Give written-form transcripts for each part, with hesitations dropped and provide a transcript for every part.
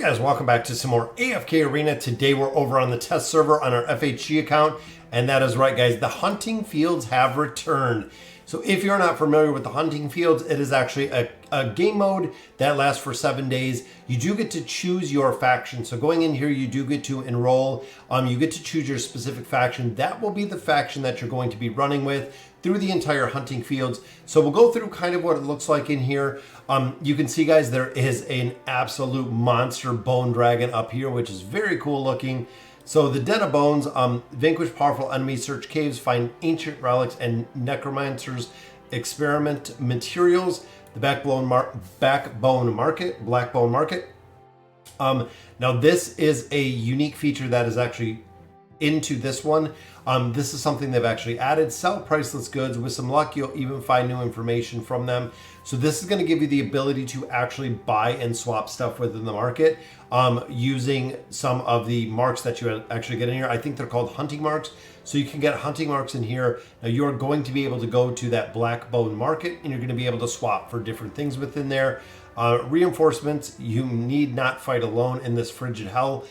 guys, welcome back to some more AFK Arena. Today we're over on the test server on our FHG account, and that is right guys, the hunting fields have returned. So if you're not familiar with the hunting fields, it is actually a game mode that lasts for 7 days. You do get to choose your faction. So going in here, you do get to enroll. You get to choose your specific faction. That will be the faction that you're going to be running with through the entire hunting fields. So we'll go through kind of what it looks like in here. You can see guys, there is an absolute monster bone dragon up here, which is very cool looking. So the Den of Bones, vanquish powerful enemies, search caves, find ancient relics and necromancers, experiment materials, the Blackbone Market. Now this is a unique feature that is actually into this one. This is something they've actually added. Sell priceless goods. With some luck, you'll even find new information from them. So this is going to give you the ability to actually buy and swap stuff within the market using some of the marks that you actually get in here. I think they're called hunting marks. So you can get hunting marks in here. Now you're going to be able to go to that Blackbone Market and you're going to be able to swap for different things within there. Reinforcements, you need not fight alone in this frigid hell.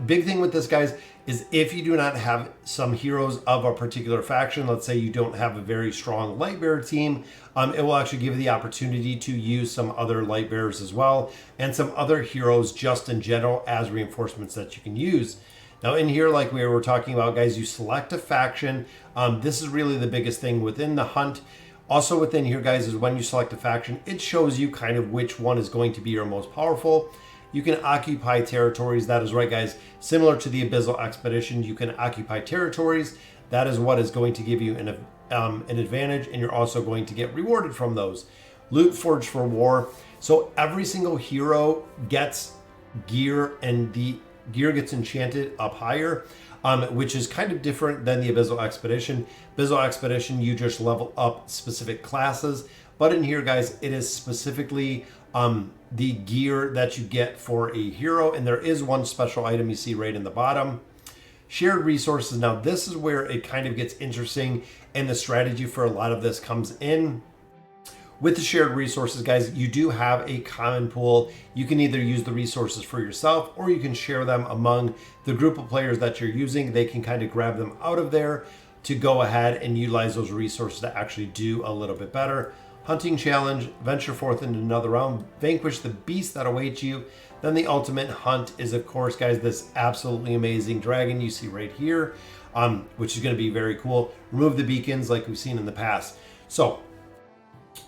Big thing with this, guys, is if you do not have some heroes of a particular faction, let's say you don't have a very strong Lightbearer team, it will actually give you the opportunity to use some other Lightbearers as well, and some other heroes just in general as reinforcements that you can use. Now in here, like we were talking about, guys, you select a faction. This is really the biggest thing within the hunt. Also within here, guys, is when you select a faction, it shows you kind of which one is going to be your most powerful. You can occupy territories. That is right, guys. Similar to the Abyssal Expedition, you can occupy territories. That is what is going to give you an advantage, and you're also going to get rewarded from those. Loot Forged for War. So every single hero gets gear, and the gear gets enchanted up higher, which is kind of different than the Abyssal Expedition. Abyssal Expedition, you just level up specific classes. But in here, guys, it is specifically the gear that you get for a hero, and there is one special item you see right in the bottom. Shared resources. Now this is where it kind of gets interesting, and the strategy for a lot of this comes in. With the shared resources, guys, you do have a common pool. You can either use the resources for yourself, or you can share them among the group of players that you're using. They can kind of grab them out of there to go ahead and utilize those resources to actually do a little bit better. Hunting challenge, venture forth into another realm, vanquish the beast that awaits you. Then the ultimate hunt is, of course, guys, this absolutely amazing dragon you see right here, which is going to be very cool. Remove the beacons like we've seen in the past. So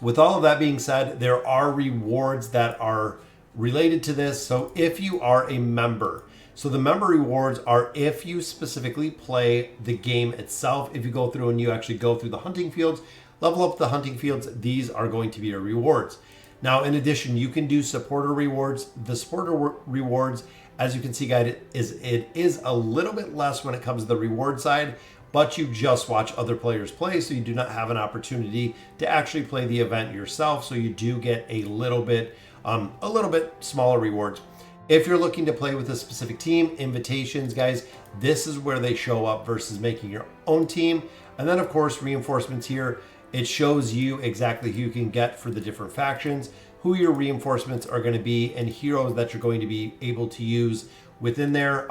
with all of that being said, there are rewards that are related to this. So if you are a member, so the member rewards are if you specifically play the game itself. If you go through and you actually go through the hunting fields, level up the hunting fields, these are going to be your rewards. Now, in addition, you can do supporter rewards. The supporter rewards, as you can see, guys, it is a little bit less when it comes to the reward side, but you just watch other players play, so you do not have an opportunity to actually play the event yourself. So you do get a little bit smaller rewards. If you're looking to play with a specific team, invitations, guys, this is where they show up versus making your own team. And then, of course, reinforcements here. It shows you exactly who you can get for the different factions, who your reinforcements are going to be, and heroes that you're going to be able to use within there,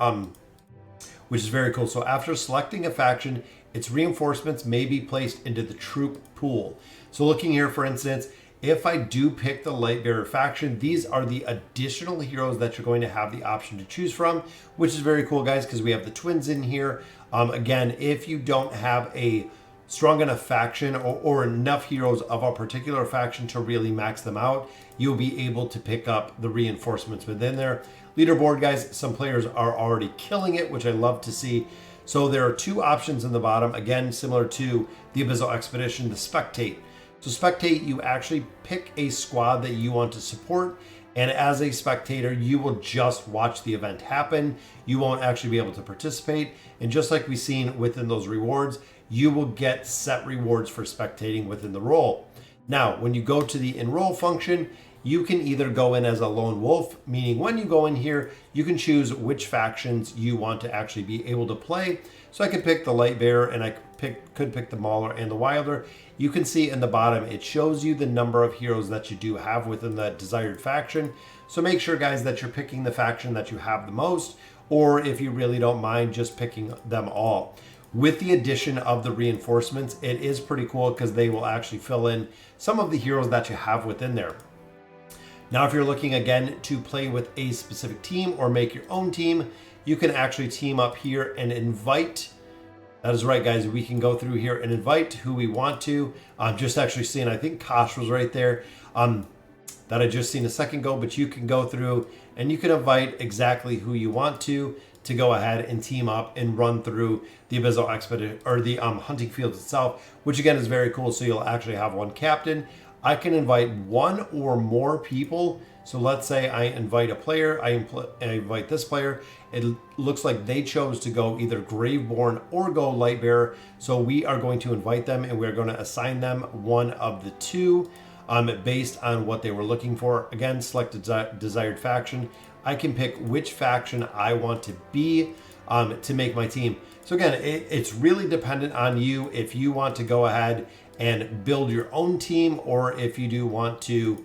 which is very cool. So after selecting a faction, its reinforcements may be placed into the troop pool. So looking here, for instance, if I do pick the Lightbearer faction, these are the additional heroes that you're going to have the option to choose from, which is very cool, guys, because we have the twins in here. Again, if you don't have a strong enough faction or enough heroes of a particular faction to really max them out, you'll be able to pick up the reinforcements within there. Leaderboard, guys, some players are already killing it, which I love to see. So there are two options in the bottom, again, similar to the Abyssal Expedition, the spectate. So spectate, you actually pick a squad that you want to support, and as a spectator, you will just watch the event happen. You won't actually be able to participate. And just like we've seen within those rewards, you will get set rewards for spectating within the role. Now, when you go to the enroll function, you can either go in as a lone wolf, meaning when you go in here, you can choose which factions you want to actually be able to play. So I could pick the light bearer, and I could pick the mauler and the wilder. You can see in the bottom, it shows you the number of heroes that you do have within the desired faction. So make sure, guys, that you're picking the faction that you have the most, or if you really don't mind, just picking them all. With the addition of the reinforcements, it is pretty cool because they will actually fill in some of the heroes that you have within there. Now, if you're looking again to play with a specific team or make your own team, you can actually team up here and invite. That is right, guys. We can go through here and invite who we want to. I'm just actually seeing, I think Kosh was right there that I just seen a second ago, but you can go through and you can invite exactly who you want to go ahead and team up and run through the Abyssal Expedition or the hunting field itself, which again is very cool. So you'll actually have one captain. I can invite one or more people. So let's say I invite a player, I invite this player. It looks like they chose to go either Graveborn or go Lightbearer. So we are going to invite them and we're going to assign them one of the two based on what they were looking for. Again, select a desired faction. I can pick which faction I want to be to make my team. So again, it's really dependent on you if you want to go ahead and build your own team, or if you do want to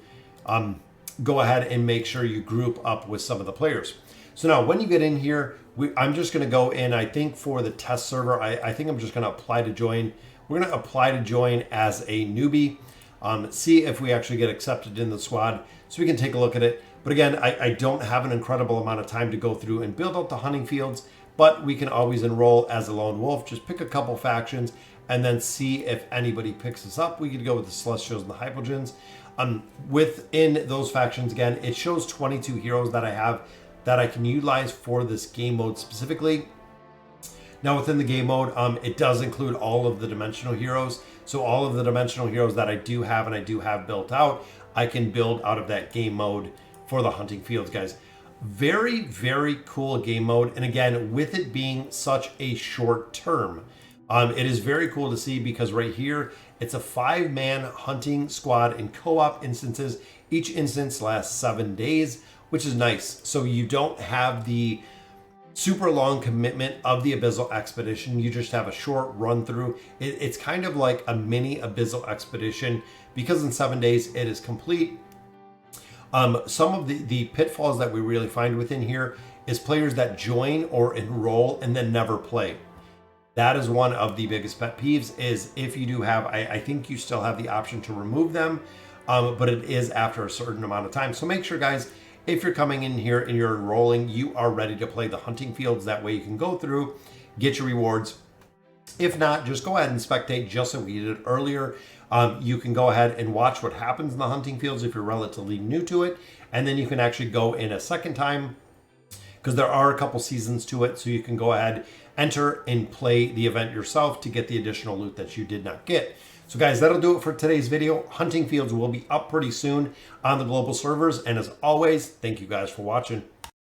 go ahead and make sure you group up with some of the players. So now when you get in here, I'm just going to go in, I think for the test server, I think I'm just going to apply to join. We're going to apply to join as a newbie, see if we actually get accepted in the squad so we can take a look at it. But again, I don't have an incredible amount of time to go through and build out the hunting fields, but we can always enroll as a lone wolf. Just pick a couple factions and then see if anybody picks us up. We could go with the Celestials and the Hypogeans. Within those factions, again, it shows 22 heroes that I have that I can utilize for this game mode specifically. Now within the game mode, it does include all of the dimensional heroes. So all of the dimensional heroes that I do have and I do have built out, I can build out of that game mode for the hunting fields, guys. Very, very cool game mode. And again, with it being such a short term, it is very cool to see because right here, it's a 5-man hunting squad in co-op instances. Each instance lasts 7 days, which is nice. So you don't have the super long commitment of the Abyssal Expedition. You just have a short run through. It's kind of like a mini Abyssal Expedition because in 7 days it is complete. Some of the pitfalls that we really find within here is players that join or enroll and then never play. That is one of the biggest pet peeves. Is if you do have, I think you still have the option to remove them, but it is after a certain amount of time. So make sure, guys, if you're coming in here and you're enrolling, you are ready to play the hunting fields. That way you can go through, get your rewards. If not, just go ahead and spectate just like we did earlier. You can go ahead and watch what happens in the hunting fields if you're relatively new to it. And then you can actually go in a second time because there are a couple seasons to it. So you can go ahead, enter and play the event yourself to get the additional loot that you did not get. So guys, that'll do it for today's video. Hunting fields will be up pretty soon on the global servers. And as always, thank you guys for watching.